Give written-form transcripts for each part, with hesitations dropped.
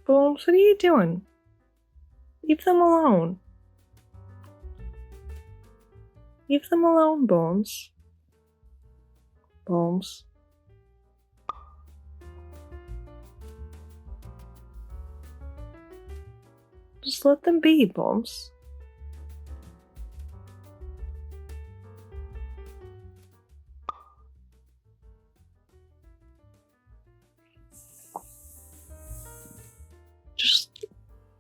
Bones, what are you doing? Leave them alone. Leave them alone, Bones. Bones. Just let them be, Bones. Just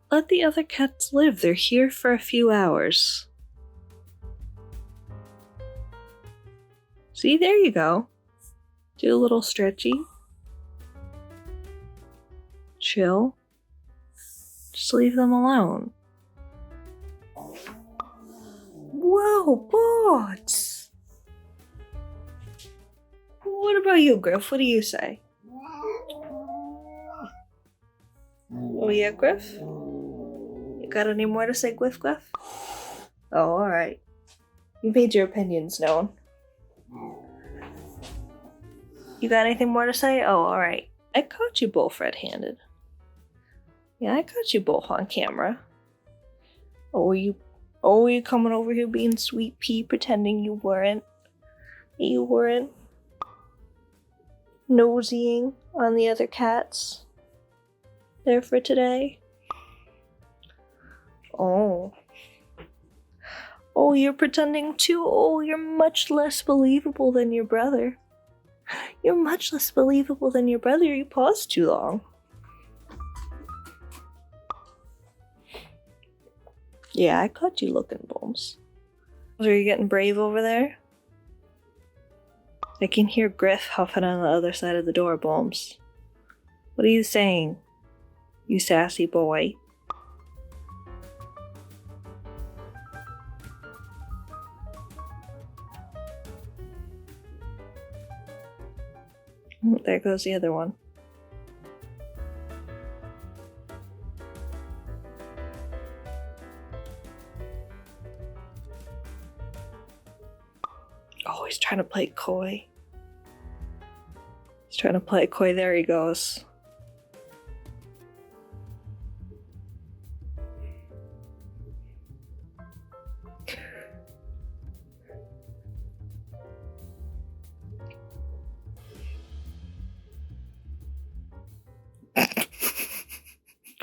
let the other cats live. They're here for a few hours. See, there you go. Do a little stretchy. Chill. Just leave them alone. Whoa, Butch! What about you, Griff? What do you say? Oh yeah, Griff? You got any more to say, Griff? Oh, alright. You made your opinions known. You got anything more to say? Oh, alright. I caught you both red-handed. Yeah, I caught you both on camera. Oh, you coming over here being sweet pea, pretending you weren't nosying on the other cats there for today? Oh, you're pretending too? Oh, you're much less believable than your brother. You're much less believable than your brother. You paused too long. Yeah, I caught you looking, Bones. Are you getting brave over there? I can hear Griff huffing on the other side of the door, Bones. What are you saying, you sassy boy? There goes the other one. Oh, he's trying to play coy. He's trying to play coy. There he goes.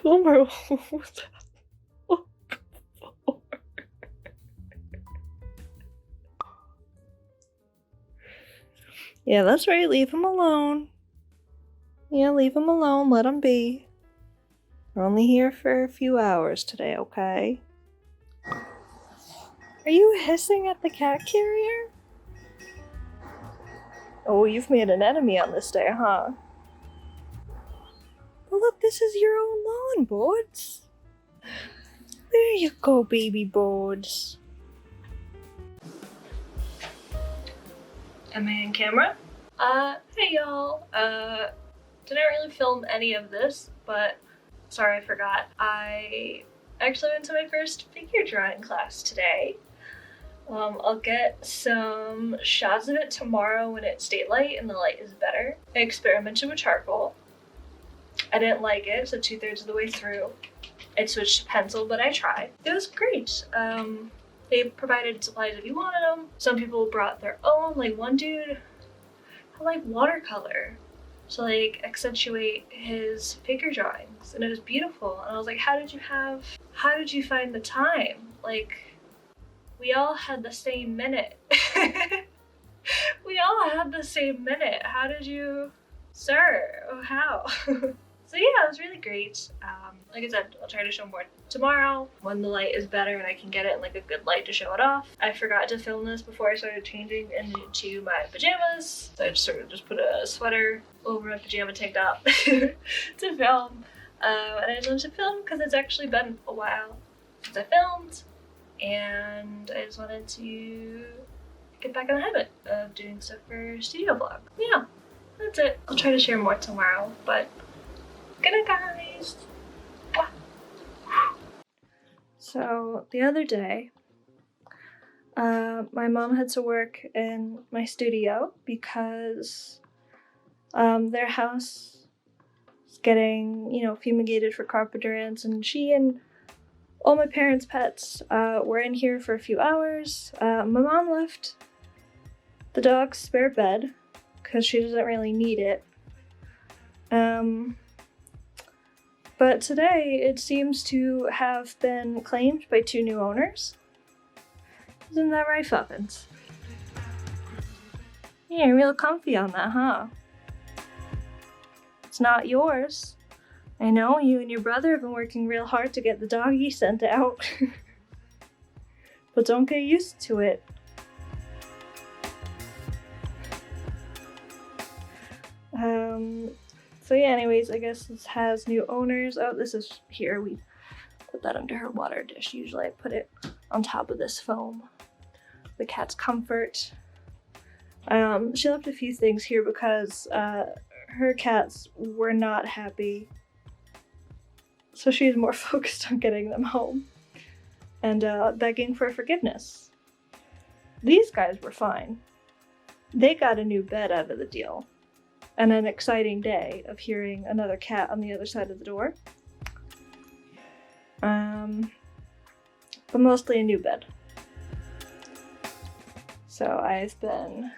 Boomer, what the Yeah, that's right. Leave him alone. Yeah, leave him alone. Let him be. We're only here for a few hours today, okay? Are you hissing at the cat carrier? Oh, you've made an enemy on this day, huh? Well, look, this is your own lawn, Boards. There you go, baby Boards. Am I on camera? Hey y'all. Didn't really film any of this, but sorry I forgot. I actually went to my first figure drawing class today. I'll get some shots of it tomorrow when it's daylight and the light is better. I experimented with charcoal. I didn't like it, so 2/3 of the way through I switched to pencil, but I tried. It was great. They provided supplies if you wanted them. Some people brought their own, like one dude had like watercolor to like accentuate his figure drawings, and it was beautiful. And I was like, how did you find the time? Like, we all had the same minute. We all had the same minute. How did you, sir? Oh, how? So yeah, it was really great. Like I said, I'll try to show more tomorrow when the light is better and I can get it in like a good light to show it off. I forgot to film this before I started changing into my pajamas, so I just put a sweater over my pajama tank top to film. And I just wanted to film because it's actually been a while since I filmed, and I just wanted to get back in the habit of doing stuff for studio vlog. Yeah, that's it. I'll try to share more tomorrow, but good night, guys. So the other day, my mom had to work in my studio because their house is getting, fumigated for carpenter ants, and she and all my parents' pets were in here for a few hours. My mom left the dog's spare bed because she doesn't really need it. But today it seems to have been claimed by 2 new owners. Isn't that right, Fuffins? Yeah, you're real comfy on that, huh? It's not yours. I know you and your brother have been working real hard to get the doggy sent out. But don't get used to it. So yeah, anyways, I guess this has new owners. Oh, this is here. We put that under her water dish. Usually I put it on top of this foam. The cat's comfort. She left a few things here because her cats were not happy. So she's more focused on getting them home and begging for forgiveness. These guys were fine. They got a new bed out of the deal. And an exciting day of hearing another cat on the other side of the door. But mostly a new bed. So I've been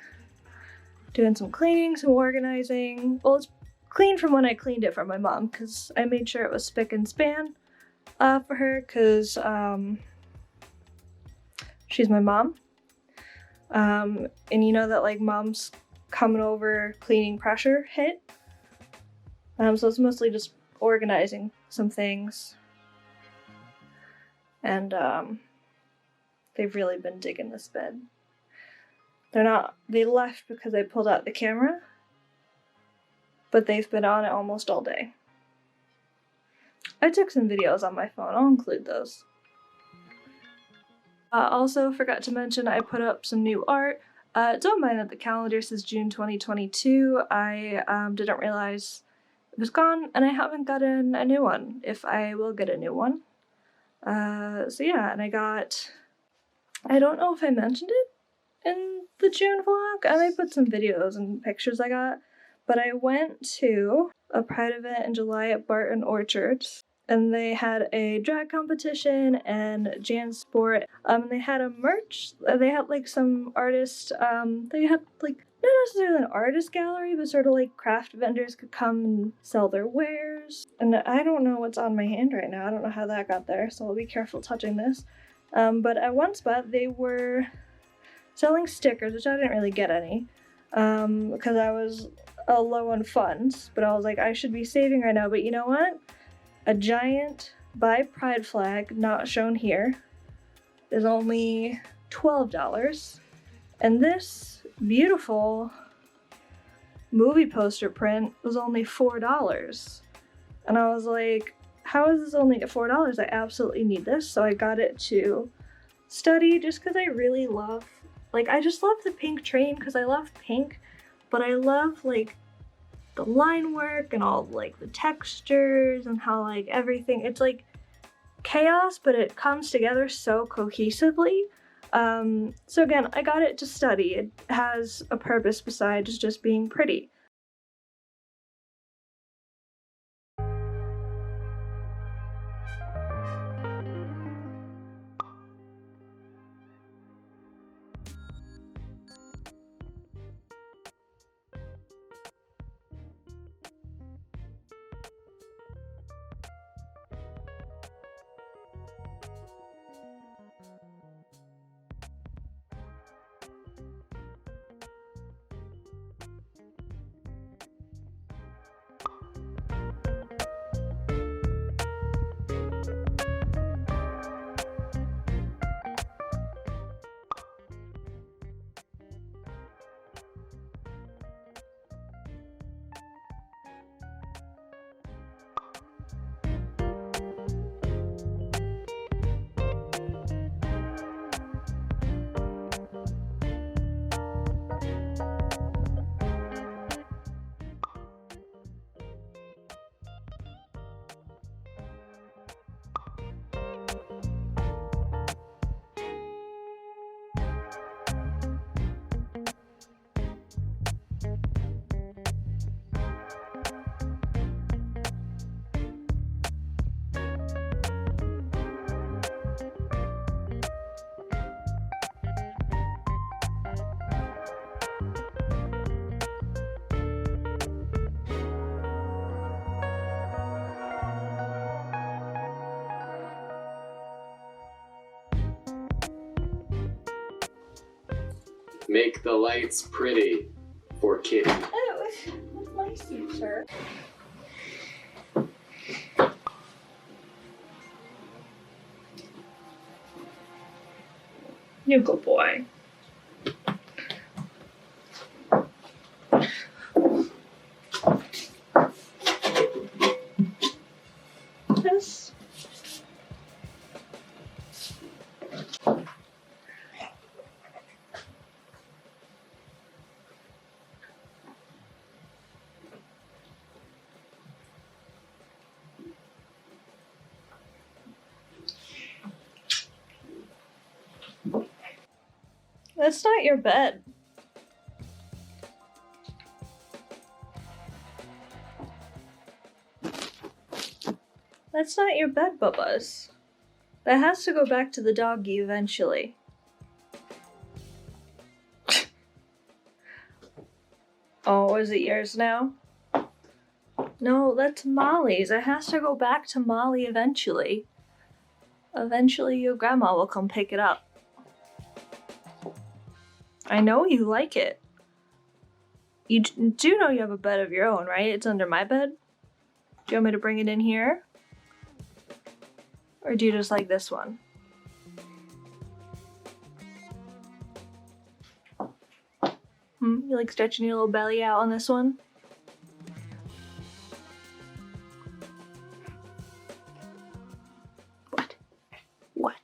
doing some cleaning, some organizing. Well, it's clean from when I cleaned it for my mom, because I made sure it was spick and span for her, because she's my mom. And you know that, like, mom's coming over cleaning pressure hit. So it's mostly just organizing some things. And they've really been digging this bed. They left because I pulled out the camera, but they've been on it almost all day. I took some videos on my phone, I'll include those. Also forgot to mention I put up some new art. Don't mind that the calendar says June 2022. I didn't realize it was gone, and I haven't gotten a new one, if I will get a new one. So yeah, and I don't know if I mentioned it in the June vlog. I might put some videos and pictures I got, but I went to a Pride event in July at Barton Orchards, and they had a drag competition and JanSport. They had a merch. They had like some artists. They had like not necessarily an artist gallery, but sort of like craft vendors could come and sell their wares. And I don't know what's on my hand right now. I don't know how that got there, so I'll be careful touching this. But at one spot they were selling stickers, which I didn't really get any, because I was low on funds. But I was like, I should be saving right now. But you know what? A giant Buy Pride flag, not shown here, is only $12. And this beautiful movie poster print was only $4. And I was like, how is this only at $4? I absolutely need this. So I got it to study just because I really love, I just love the pink train because I love pink, but I love, the line work and all the textures and how everything, it's chaos, but it comes together so cohesively. So again, I got it to study. It has a purpose besides just being pretty. Make the lights pretty for Kitty. Oh, what's my suit, sir? You good boy. Yes. That's not your bed. That's not your bed, Bubbas. That has to go back to the doggy eventually. Oh, is it yours now? No, that's Molly's. It has to go back to Molly eventually. Eventually your grandma will come pick it up. I know you like it. You do know you have a bed of your own, right? It's under my bed? Do you want me to bring it in here? Or do you just like this one? You like stretching your little belly out on this one? What?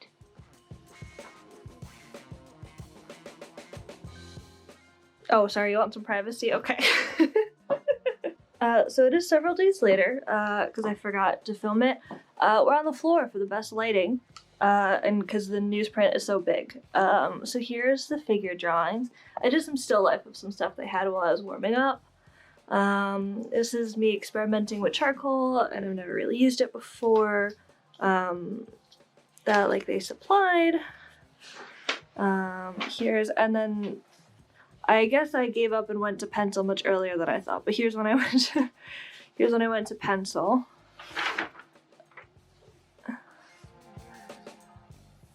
Oh, sorry, you want some privacy? Okay. So it is several days later, because I forgot to film it. We're on the floor for the best lighting, and because the newsprint is so big. So here's the figure drawings. I did some still life of some stuff they had while I was warming up. This is me experimenting with charcoal, and I've never really used it before. That like they supplied. And then I guess I gave up and went to pencil much earlier than I thought, but here's when I went to pencil.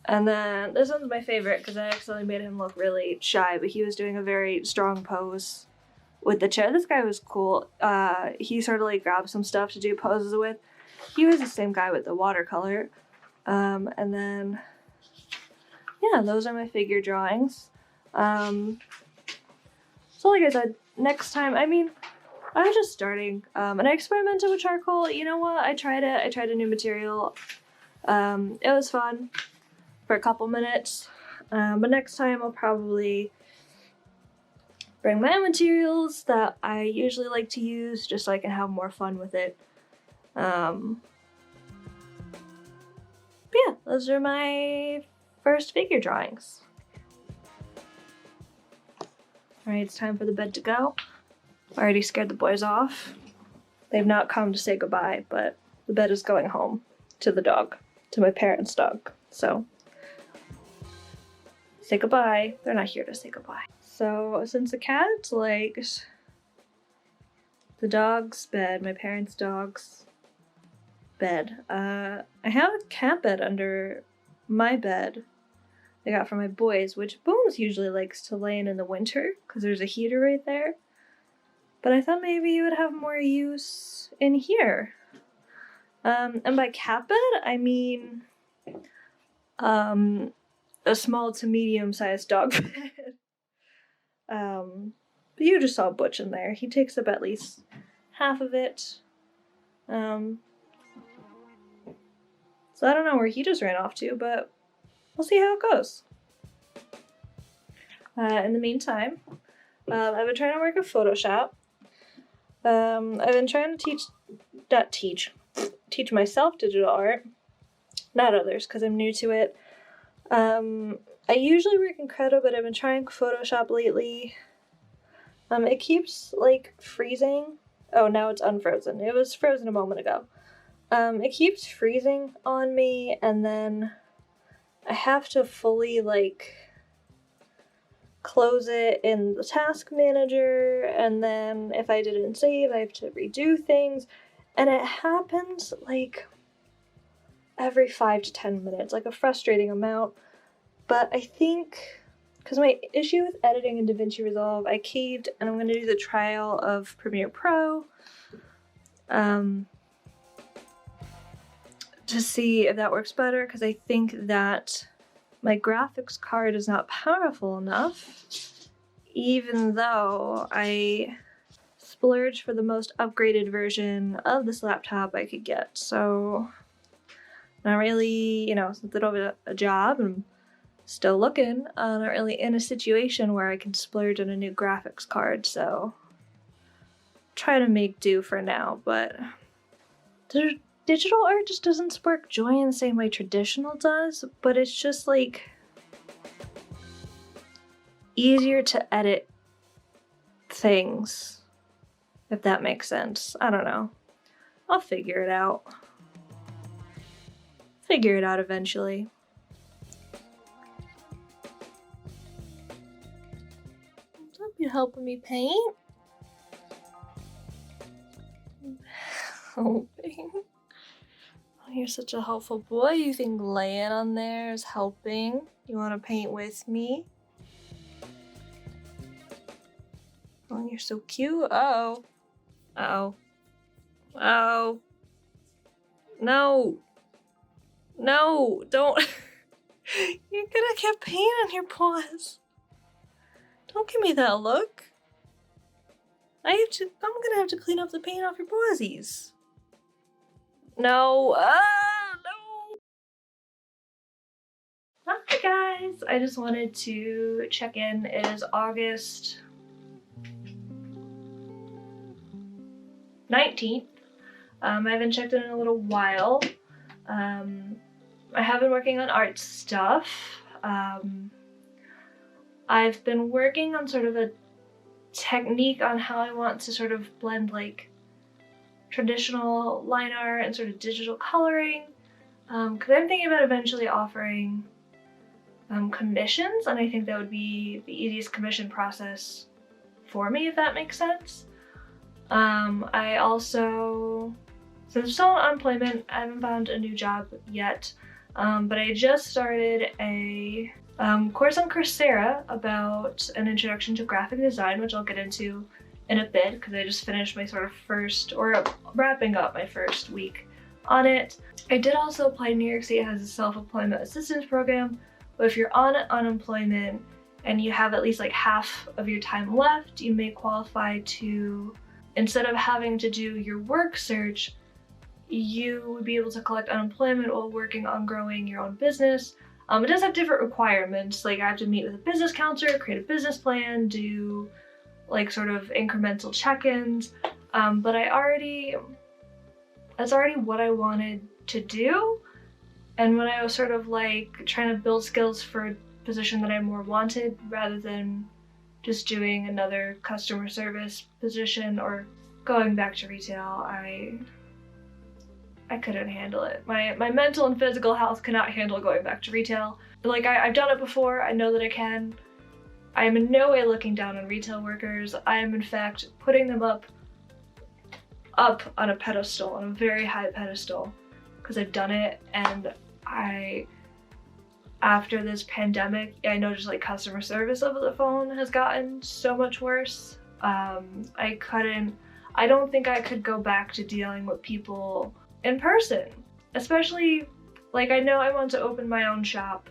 And then this one's my favorite because I accidentally made him look really shy, but he was doing a very strong pose with the chair. This guy was cool. He sort of like grabbed some stuff to do poses with. He was the same guy with the watercolor. And then, yeah, those are my figure drawings. So like I said, next time, I mean, I was just starting, and I experimented with charcoal. You know what? I tried it. I tried a new material. It was fun for a couple minutes, but next time I'll probably bring my own materials that I usually like to use, just so I can have more fun with it. But yeah, those are my first figure drawings. Alright, it's time for the bed to go. I already scared the boys off. They've not come to say goodbye, but the bed is going home to the dog, to my parents' dog. So, say goodbye. They're not here to say goodbye. So, since the cat likes the dog's bed, my parents' dog's bed, I have a cat bed under my bed I got from my boys, which Booms usually likes to lay in the winter because there's a heater right there. But I thought maybe you would have more use in here. And by cat bed, I mean a small to medium-sized dog bed. But you just saw Butch in there. He takes up at least half of it. So I don't know where he just ran off to, but we'll see how it goes. In the meantime, I've been trying to work with Photoshop. I've been trying to teach myself digital art, not others, because I'm new to it. I usually work in Credo, but I've been trying Photoshop lately. It keeps, like, freezing. Oh, now it's unfrozen. It was frozen a moment ago. It keeps freezing on me, and then I have to fully, like, close it in the task manager, and then if I didn't save, I have to redo things, and it happens, like, every 5 to 10 minutes, like a frustrating amount, but I think because my issue with editing in DaVinci Resolve, I caved, and I'm going to do the trial of Premiere Pro to see if that works better, because I think that my graphics card is not powerful enough, even though I splurged for the most upgraded version of this laptop I could get. So, not really, since I don't have a job and still looking, not really in a situation where I can splurge on a new graphics card, so try to make do for now. But digital art just doesn't spark joy in the same way traditional does, but it's just like easier to edit things, if that makes sense. I don't know. I'll figure it out. Figure it out eventually. You helping me paint? Helping? Oh, you're such a helpful boy. You think laying on there is helping? You want to paint with me? Oh, you're so cute. Uh-oh. Uh-oh. Oh. No. No, don't. You're gonna get paint on your paws. Don't give me that look. I'm gonna have to clean up the paint off your paws. No. No. Hi guys. I just wanted to check in. It is August 19th. I haven't checked in a little while. I have been working on art stuff. I've been working on sort of a technique on how I want to sort of blend like traditional line art and sort of digital coloring, because I'm thinking about eventually offering commissions, and I think that would be the easiest commission process for me, if that makes sense. I also, since I'm still on unemployment, I haven't found a new job yet, but I just started a course on Coursera about an introduction to graphic design, which I'll get into in a bit because I just finished my sort of wrapping up my first week on it. I did also apply. New York State has a self-employment assistance program, but if you're on unemployment and you have at least like half of your time left, you may qualify to, instead of having to do your work search, you would be able to collect unemployment while working on growing your own business. It does have different requirements, like I have to meet with a business counselor, create a business plan, do like sort of incremental check-ins, but that's already what I wanted to do. And when I was sort of like trying to build skills for a position that I more wanted rather than just doing another customer service position or going back to retail, I couldn't handle it. My mental and physical health cannot handle going back to retail. Like I've done it before, I know that I can. I am in no way looking down on retail workers. I am in fact putting them up on a pedestal, on a very high pedestal, because I've done it, and after this pandemic, I know just like customer service over the phone has gotten so much worse. I don't think I could go back to dealing with people in person, especially like I know I want to open my own shop,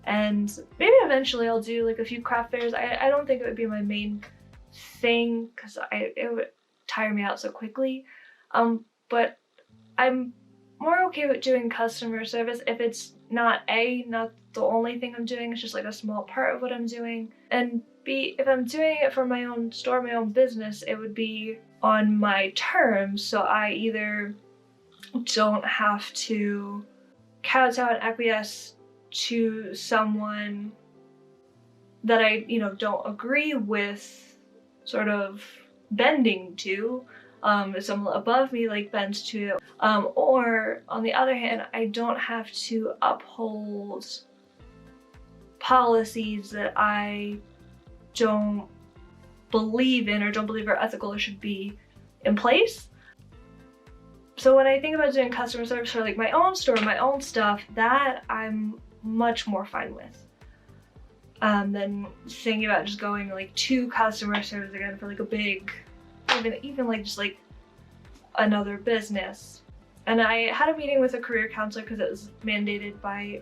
and maybe eventually I'll do like a few craft fairs. I don't think it would be my main thing because it would tire me out so quickly, but I'm more okay with doing customer service if it's not the only thing I'm doing, it's just like a small part of what I'm doing, and B, if I'm doing it for my own store, my own business, it would be on my terms, so I either don't have to kowtow and acquiesce to someone that I, don't agree with sort of bending to, if someone above me like bends to, or on the other hand, I don't have to uphold policies that I don't believe in or don't believe are ethical or should be in place. So when I think about doing customer service for like my own store, my own stuff, that I'm much more fine with. Then thinking about just going like to customer service again for like a big, even like just like another business. And I had a meeting with a career counselor because it was mandated by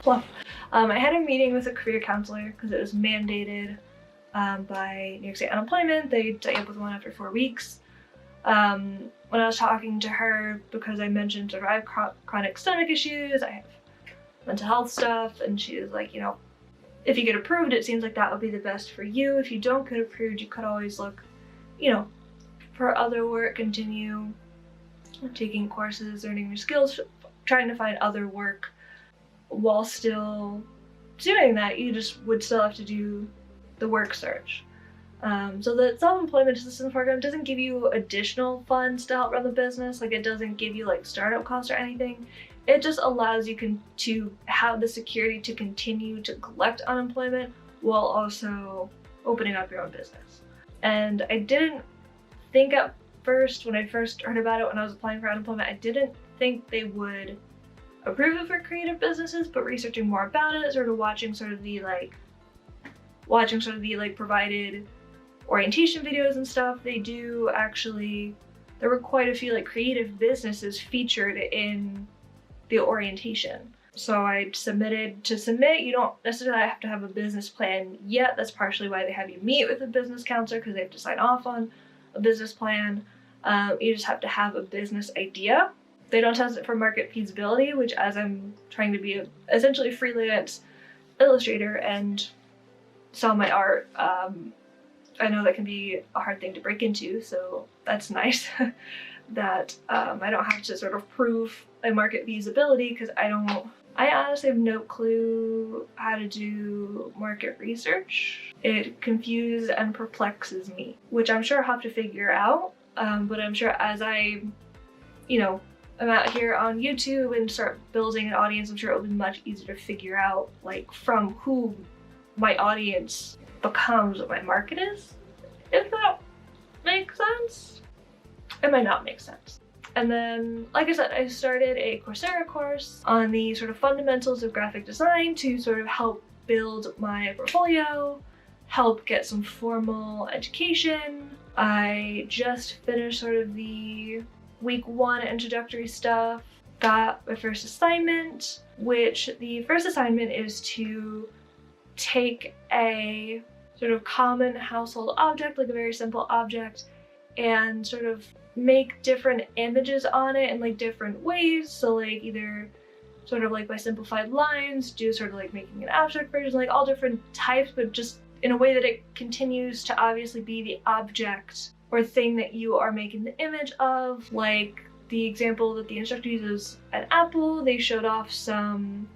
Fluff. I had a meeting with a career counselor because it was mandated by New York State unemployment. They set you up with one after 4 weeks. When I was talking to her, because I mentioned sort of I have chronic stomach issues, I have mental health stuff, and she was like, you know, if you get approved, it seems like that would be the best for you. If you don't get approved, you could always look, you know, for other work, continue taking courses, learning your skills, trying to find other work while still doing that. You just would still have to do the work search. So the self-employment assistance program doesn't give you additional funds to help run the business. Like, it doesn't give you like startup costs or anything. It just allows you to have the security to continue to collect unemployment while also opening up your own business. And I didn't think at first, when I first heard about it when I was applying for unemployment, I didn't think they would approve it for creative businesses, but researching more about it, sort of watching the provided orientation videos and stuff, they do actually, there were quite a few like creative businesses featured in the orientation. So I submitted. To submit, you don't necessarily have to have a business plan yet. That's partially why they have you meet with a business counselor, because they have to sign off on a business plan. You just have to have a business idea. They don't test it for market feasibility, which, as I'm trying to be essentially a freelance illustrator and sell my art, I know that can be a hard thing to break into, so that's nice that I don't have to sort of prove my market feasibility, because I honestly have no clue how to do market research. It confuses and perplexes me, which I'm sure I'll have to figure out, but I'm sure as I, I'm out here on YouTube and start building an audience, I'm sure it'll be much easier to figure out like from who my audience becomes what my market is, if that makes sense. It might not make sense. And then, like I said, I started a Coursera course on the sort of fundamentals of graphic design to sort of help build my portfolio, help get some formal education. I just finished sort of the week 1 introductory stuff, got my first assignment, which the first assignment is to take a sort of common household object, like a very simple object, and sort of make different images on it in like different ways. So like either sort of like by simplified lines, do sort of like making an abstract version, like all different types, but just in a way that it continues to obviously be the object or thing that you are making the image of. Like the example that the instructor uses at Apple, they showed off some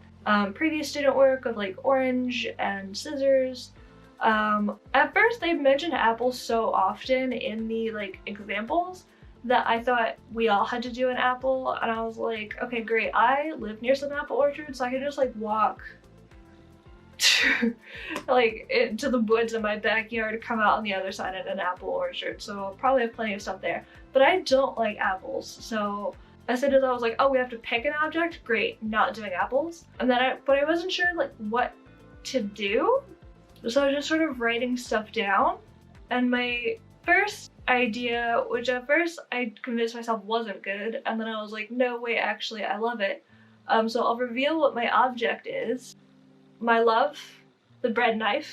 previous student work of like orange and scissors. At first they mentioned Apple so often in the like examples that I thought we all had to do an apple, and I was like, okay, great. I live near some apple orchards, so I can just like walk to, like into the woods in my backyard to come out on the other side of an apple orchard. So I'll probably have plenty of stuff there. But I don't like apples, so as soon as I was like, oh, we have to pick an object, great, not doing apples. And then but I wasn't sure like what to do. So I was just sort of writing stuff down, and my first idea, which at first I convinced myself wasn't good, and then I was like, no, wait, actually I love it. So I'll reveal what my object is. My Love, the BreadKnife,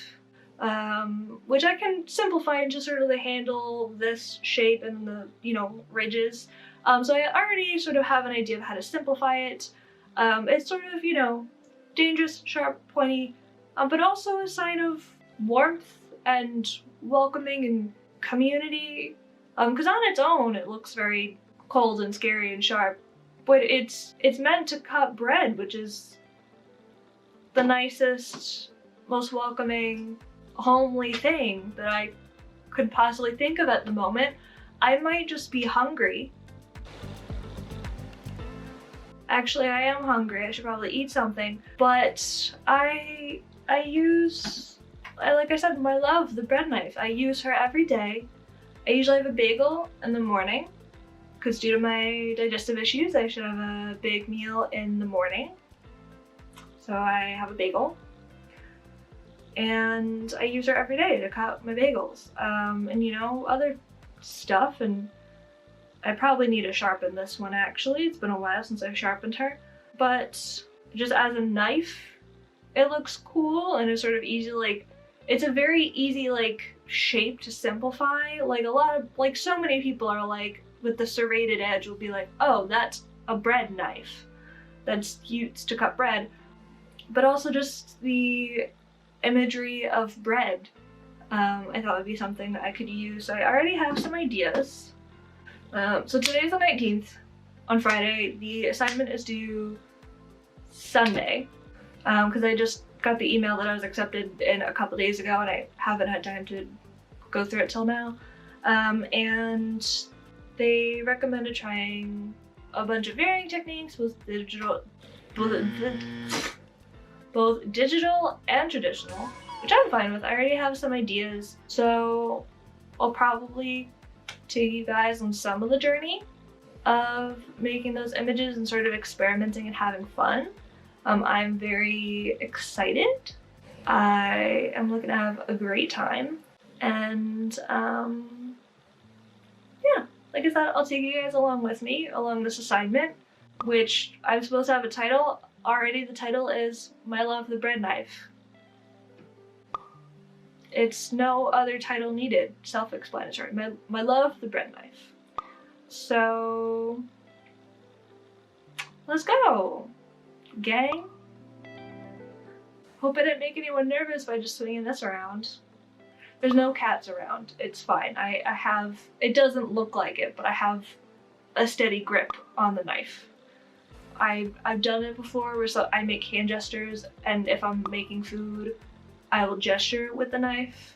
which I can simplify into sort of the handle, this shape, and the, ridges. So I already sort of have an idea of how to simplify it. It's sort of, dangerous, sharp, pointy, but also a sign of warmth and welcoming and community. Because on its own, it looks very cold and scary and sharp, but it's meant to cut bread, which is the nicest, most welcoming, homely thing that I could possibly think of at the moment. I might just be hungry. Actually, I am hungry. I should probably eat something. But I use, like I said, my Love, the BreadKnife. I use her every day. I usually have a bagel in the morning, because due to my digestive issues, I should have a big meal in the morning. So I have a bagel, and I use her every day to cut my bagels, and you know, other stuff. And I probably need to sharpen this one actually. It's been a while since I've sharpened her, but just as a knife, it looks cool and it's sort of easy. Like, it's a very easy like shape to simplify. Like a lot of, like so many people are like, with the serrated edge will be like, oh, that's a bread knife that's used to cut bread. But also just the imagery of bread, I thought would be something that I could use. So I already have some ideas. So today's the 19th. On Friday, the assignment is due Sunday, because I just got the email that I was accepted in a couple days ago and I haven't had time to go through it till now. And they recommended trying a bunch of varying techniques, both digital and traditional, which I'm fine with. I already have some ideas, so I'll probably take you guys on some of the journey of making those images and sort of experimenting and having fun. I'm very excited. I am looking to have a great time, and yeah, like I said, I'll take you guys along with me along this assignment, which I'm supposed to have a title. Already the title is My Love the BreadKnife. It's no other title needed, self-explanatory. My Love the BreadKnife. So let's go, gang. Hope I didn't make anyone nervous by just swinging this around. There's no cats around, it's fine. I have, it doesn't look like it, but I have a steady grip on the knife. I've done it before where I make hand gestures, and if I'm making food, I will gesture with the knife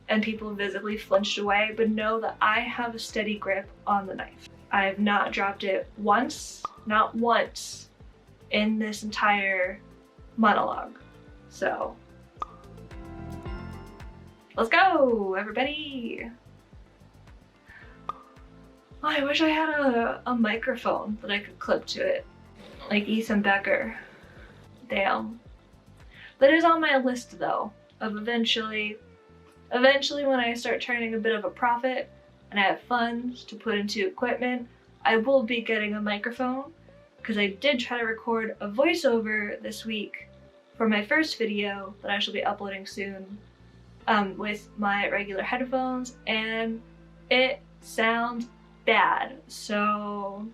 and people visibly flinched away, but know that I have a steady grip on the knife. I have not dropped it once, not once, in this entire monologue. So let's go, everybody. Oh, I wish I had a microphone that I could clip to it, like Ethan Becker. Damn. That is on my list though, of eventually when I start turning a bit of a profit and I have funds to put into equipment, I will be getting a microphone, because I did try to record a voiceover this week for my first video that I shall be uploading soon, with my regular headphones, and it sounds bad. So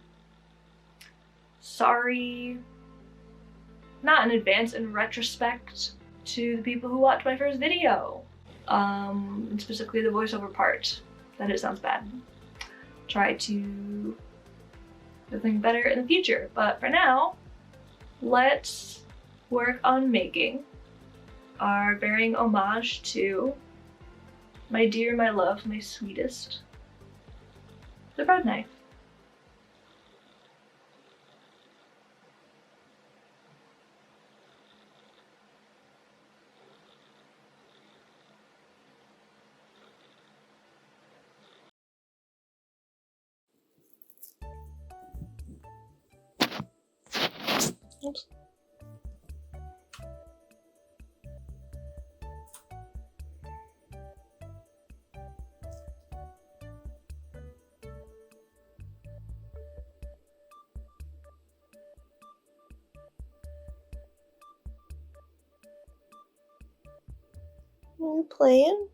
sorry, not in advance, in retrospect to the people who watched my first video, and specifically the voiceover part, that it sounds bad. Try to do something better in the future, but for now, let's work on making our bearing homage to my dear, my love, my sweetest, the BreadKnife. Oops. Are you playing?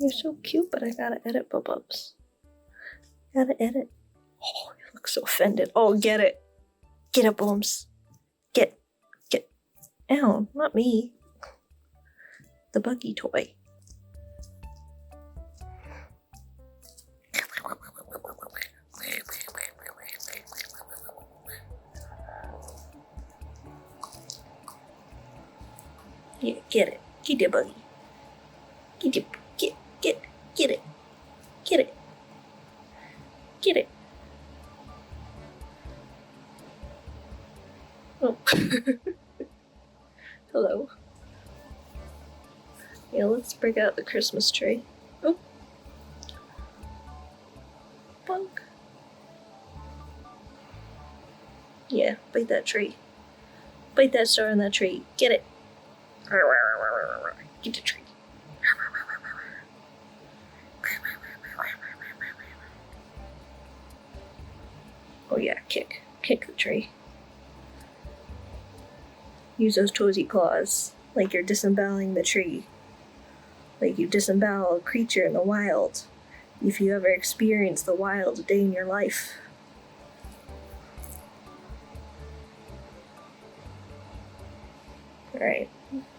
You're so cute, but I gotta edit Bubs. Gotta edit. Oh, you look so offended. Oh, get it. Get it, Bums. Get. Ow, not me. The buggy toy. Yeah, get it. Get that buggy. Get it. Get it. Get it. Get it. Oh. Hello. Yeah, let's break out the Christmas tree. Oh. Bunk. Yeah, bite that tree. Bite that star on that tree. Get it. Get the tree. Oh yeah, kick. Kick the tree. Use those toesy claws like you're disemboweling the tree. Like you disembowel a creature in the wild. If you ever experience the wild a day in your life. Alright.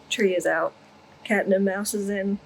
Tree is out. Cat and mouse is in.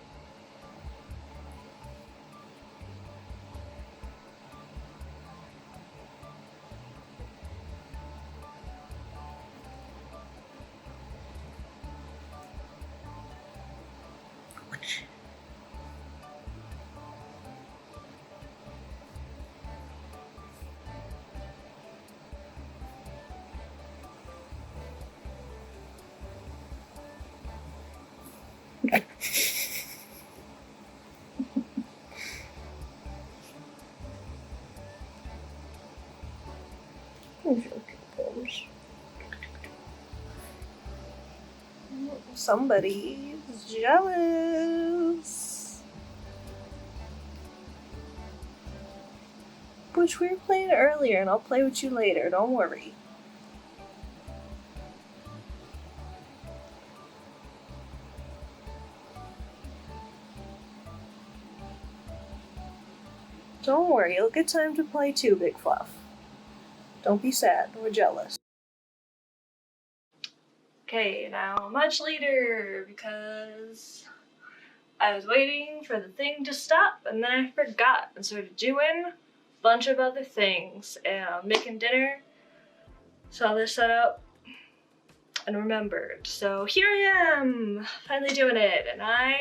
Somebody's jealous. Butch, we were playing earlier and I'll play with you later, don't worry. Don't worry, you'll get time to play too, Big Fluff. Don't be sad or jealous. Okay, now much later, because I was waiting for the thing to stop and then I forgot and started doing a bunch of other things and making dinner. Saw this set up and remembered. So here I am, finally doing it, and I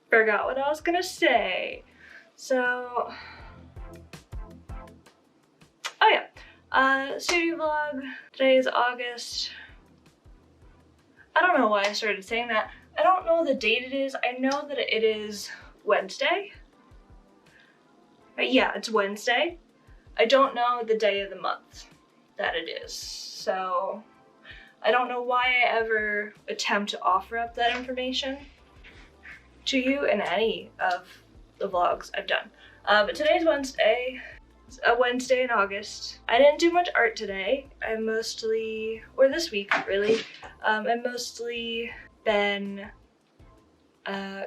forgot what I was gonna say. So, oh yeah, studio vlog. Today is August. I don't know why I started saying that. I don't know the date it is. I know that it is Wednesday. Yeah, it's Wednesday. I don't know the day of the month that it is. So I don't know why I ever attempt to offer up that information to you in any of the vlogs I've done. But today's Wednesday. It's a Wednesday in August. I didn't do much art today. I mostly, or this week really, I've mostly been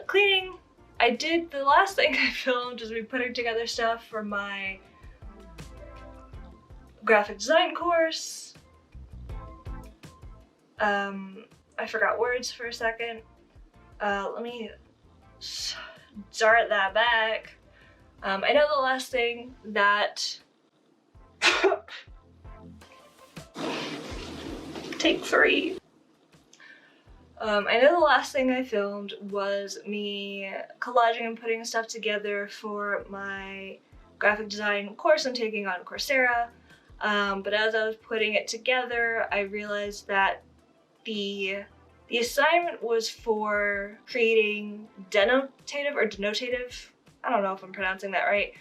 cleaning. I did, the last thing I filmed was me putting together stuff for my graphic design course. I forgot words for a second. Let me start that back. I know the last thing that take 3. I know the last thing I filmed was me collaging and putting stuff together for my graphic design course I'm taking on Coursera. But as I was putting it together, I realized that the assignment was for creating denotative, I don't know if I'm pronouncing that right,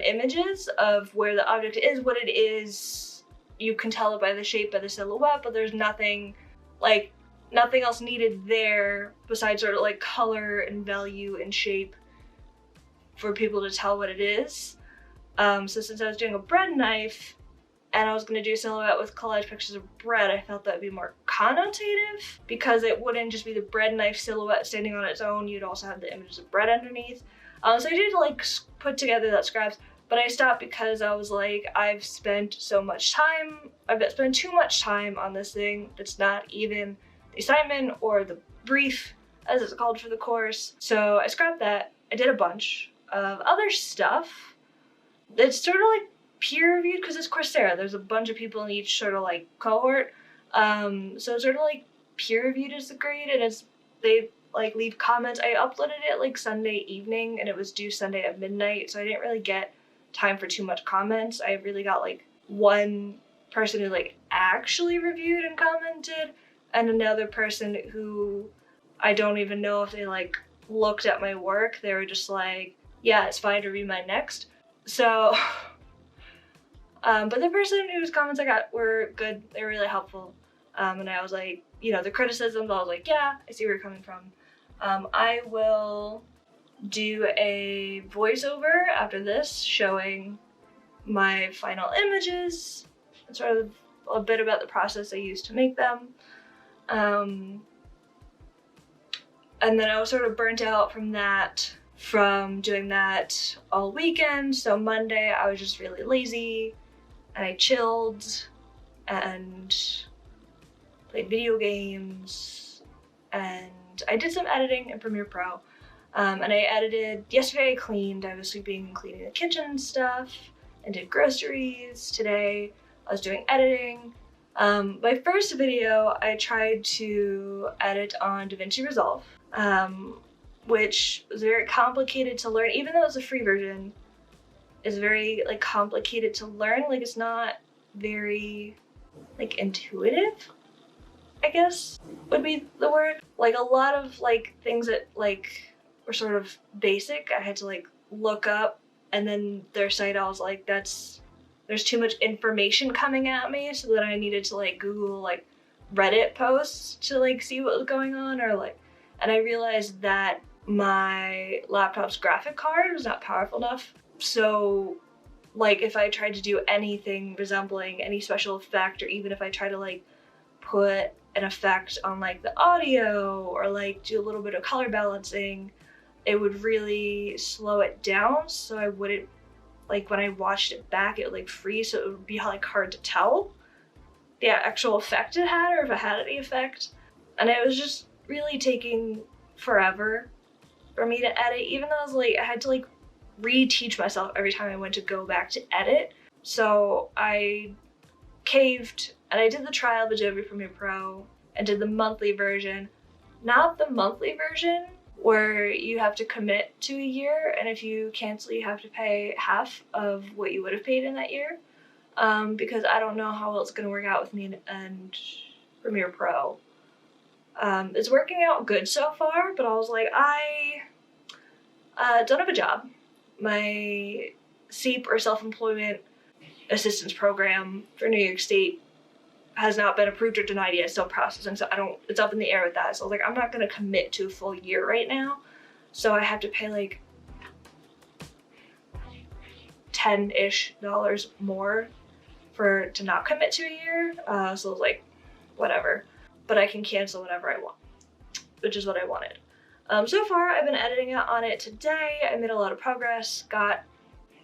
images of where the object is, what it is. You can tell it by the shape, by the silhouette, but there's nothing else needed there besides sort of like color and value and shape for people to tell what it is. So since I was doing a bread knife and I was gonna do a silhouette with collage pictures of bread, I felt that would be more connotative because it wouldn't just be the bread knife silhouette standing on its own, you'd also have the images of bread underneath. So I did like put together that script, but I stopped because I was like, I've spent too much time on this thing that's not even the assignment or the brief, as it's called for the course. So I scrapped that. I did a bunch of other stuff that's sort of like peer-reviewed because it's Coursera. There's a bunch of people in each sort of like cohort. So it's sort of like peer reviewed as a grade, and they like leave comments. I uploaded it like Sunday evening, and it was due Sunday at midnight, so I didn't really get time for too much comments. I really got like one person who like actually reviewed and commented, and another person who I don't even know if they like looked at my work. They were just like, yeah, it's fine to read my next. So, but the person whose comments I got were good. They were really helpful. And I was like, you know, the criticisms, I was like, yeah, I see where you're coming from. I will do a voiceover after this showing my final images and sort of a bit about the process I used to make them. And then I was sort of burnt out from doing that all weekend. So Monday I was just really lazy and I chilled and played video games, and I did some editing in Premiere Pro. And I edited, yesterday I cleaned, I was sweeping and cleaning the kitchen and stuff, and did groceries. Today I was doing editing. My first video I tried to edit on DaVinci Resolve, which was very complicated to learn. Even though it's a free version, it's very like complicated to learn. Like it's not very like intuitive, I guess would be the word. Like a lot of like things that like were sort of basic, I had to like look up, and then their site, I was like, there's too much information coming at me, so that I needed to like Google like Reddit posts to like see what was going on, or like, and I realized that my laptop's graphic card was not powerful enough. So like if I tried to do anything resembling any special effect, or even if I try to like put an effect on like the audio or like do a little bit of color balancing, it would really slow it down, so I wouldn't, like when I watched it back it would like freeze, so it would be like hard to tell the actual effect it had, or if it had any effect. And it was just really taking forever for me to edit, even though I was like, I had to like reteach myself every time I went to go back to edit. So I caved and I did the trial of Adobe Premiere Pro and did the monthly version. Not the monthly version where you have to commit to a year, and if you cancel you have to pay half of what you would have paid in that year, because I don't know how well it's going to work out with me and Premiere Pro. It's working out good so far, but I was like, I don't have a job. My SEAP, or self-employment assistance program for New York State, has not been approved or denied yet. It's still processing, so it's up in the air with that. So I was like, I'm not going to commit to a full year right now, so I have to pay like $10-ish more to not commit to a year. So I was like, whatever, but I can cancel whenever I want, which is what I wanted. So far I've been editing on it today. I made a lot of progress, got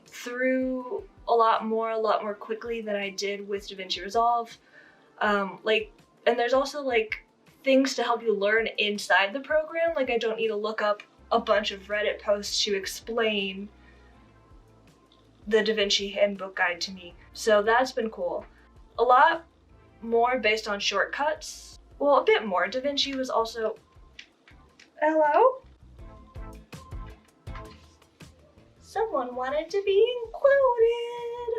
through a lot more quickly than I did with DaVinci Resolve. And there's also like things to help you learn inside the program. Like I don't need to look up a bunch of Reddit posts to explain the DaVinci handbook guide to me. So that's been cool. A lot more based on shortcuts. Well, a bit more. DaVinci was also... Hello? Someone wanted to be included.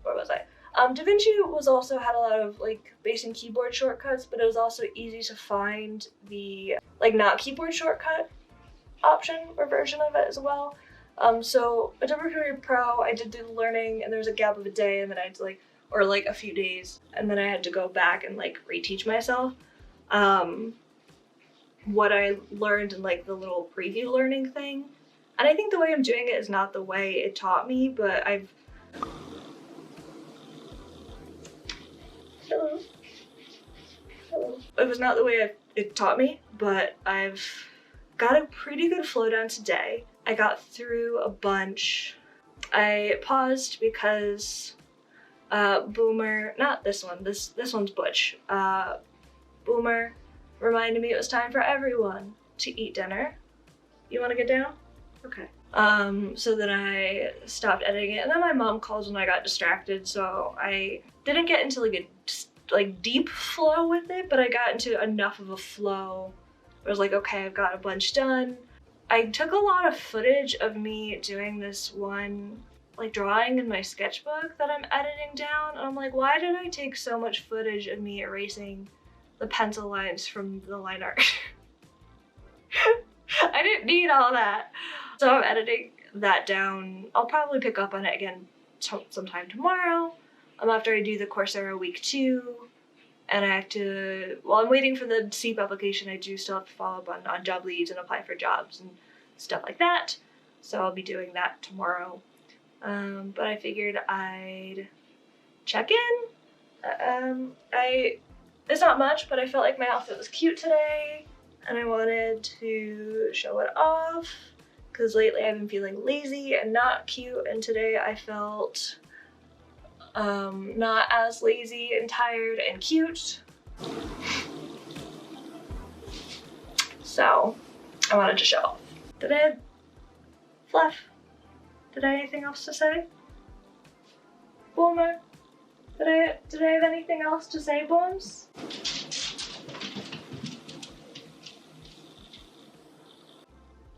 Where was I? DaVinci was also had a lot of like bass and keyboard shortcuts, but it was also easy to find the like not keyboard shortcut option or version of it as well. So Adobe Premiere Pro, I did do the learning, and there was a gap of a day, and then I had to like, or like a few days, and then I had to go back and like reteach myself what I learned in like the little preview learning thing. And I think the way I'm doing it is not the way it taught me, but Hello. It was not the way it taught me, but I've got a pretty good flow down today. I got through a bunch. I paused because Boomer, not this one, this one's Butch. Boomer reminded me it was time for everyone to eat dinner. You want to get down? Okay. So then I stopped editing it, and then my mom called and I got distracted, so I didn't get into like like deep flow with it, but I got into enough of a flow. I was like, okay, I've got a bunch done. I took a lot of footage of me doing this one like drawing in my sketchbook that I'm editing down, and I'm like, why did I take so much footage of me erasing the pencil lines from the line art? I didn't need all that. So I'm editing that down. I'll probably pick up on it again sometime tomorrow, after I do the Coursera week 2, and I have to, while I'm waiting for the SEEP application, I do still have to follow up on job leads and apply for jobs and stuff like that. So I'll be doing that tomorrow. But I figured I'd check in. It's not much, but I felt like my outfit was cute today, and I wanted to show it off, because lately I've been feeling lazy and not cute, and today I felt not as lazy and tired and cute. So I wanted to show off. Did I have fluff? Did I have anything else to say? Boomer? Did I have anything else to say, Bones?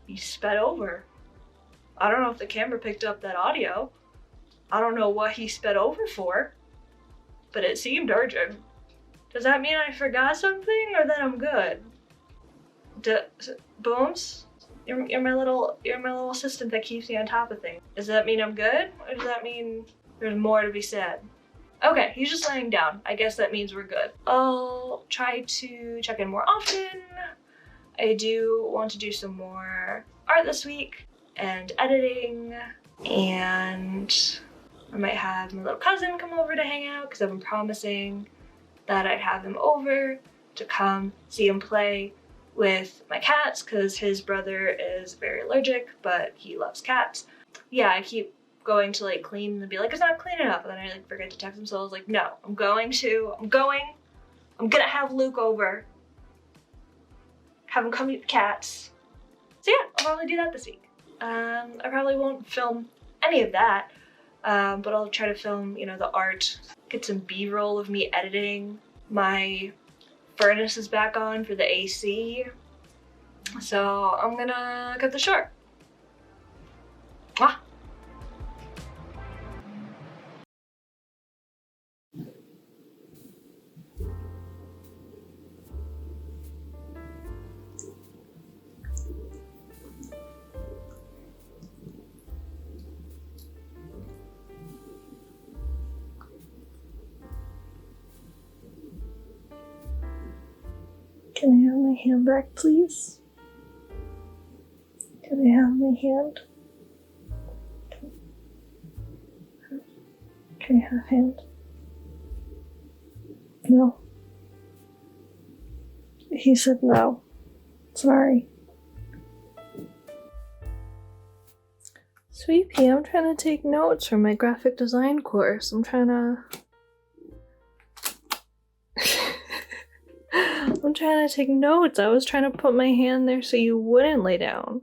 He sped over. I don't know if the camera picked up that audio. I don't know what he sped over for, but it seemed urgent. Does that mean I forgot something, or that I'm good? Bones? You're my little assistant that keeps me on top of things. Does that mean I'm good, or does that mean there's more to be said? Okay, he's just laying down. I guess that means we're good. I'll try to check in more often. I do want to do some more art this week and editing, and I might have my little cousin come over to hang out, because I've been promising that I'd have him over to come see him play with my cats, because his brother is very allergic, but he loves cats. Yeah, I keep going to like clean and be like, it's not clean enough, and then I like forget to text him, so I was like, no, I'm gonna have Luke over, have him come meet the cats. So yeah, I'll probably do that this week. I probably won't film any of that, but I'll try to film, the art, get some B-roll of me editing. My furnace is back on for the AC, so I'm gonna cut this short. Mwah. Can I have my hand back, please? Can I have my hand? Can I have hand? No. He said no. Sorry. Sweet Pea, I'm trying to take notes for my graphic design course. I'm trying to take notes. I was trying to put my hand there so you wouldn't lay down.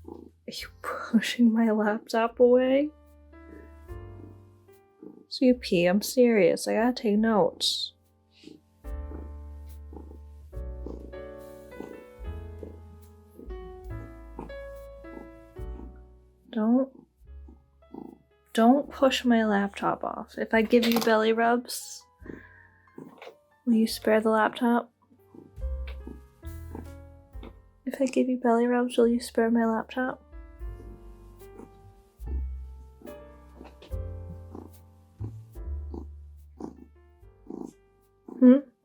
Are you pushing my laptop away? Sweet Pea, I'm serious. I gotta take notes. Don't push my laptop off. If I give you belly rubs, will you spare the laptop? If I give you belly rubs, will you spare my laptop?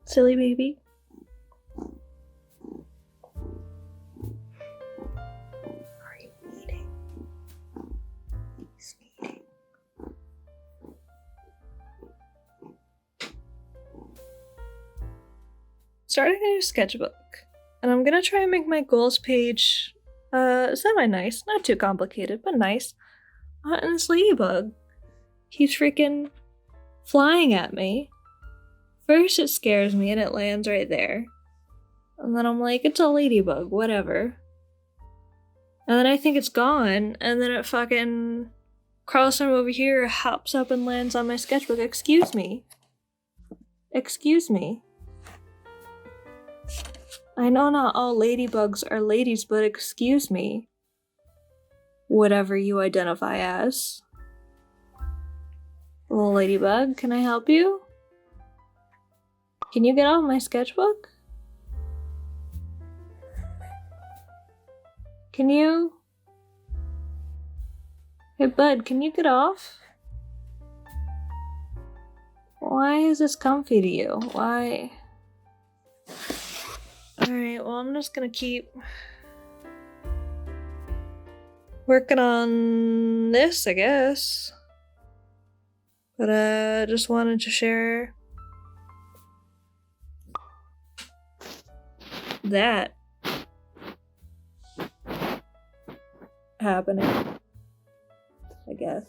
Silly baby? Are you eating? He's eating. Starting a new sketchbook, and I'm gonna try and make my goals page semi-nice, not too complicated, but nice. And this ladybug keeps freaking flying at me. First it scares me and it lands right there, and then I'm like, it's a ladybug, whatever. And then I think it's gone, and then it fucking crawls from over here, hops up and lands on my sketchbook. Excuse me. Excuse me. I know not all ladybugs are ladies, but excuse me. Whatever you identify as. Little ladybug, can I help you? Can you get off my sketchbook? Can you? Hey bud, can you get off? Why is this comfy to you? Why? Alright, well I'm just gonna keep working on this, I guess. But I just wanted to share that happening, I guess.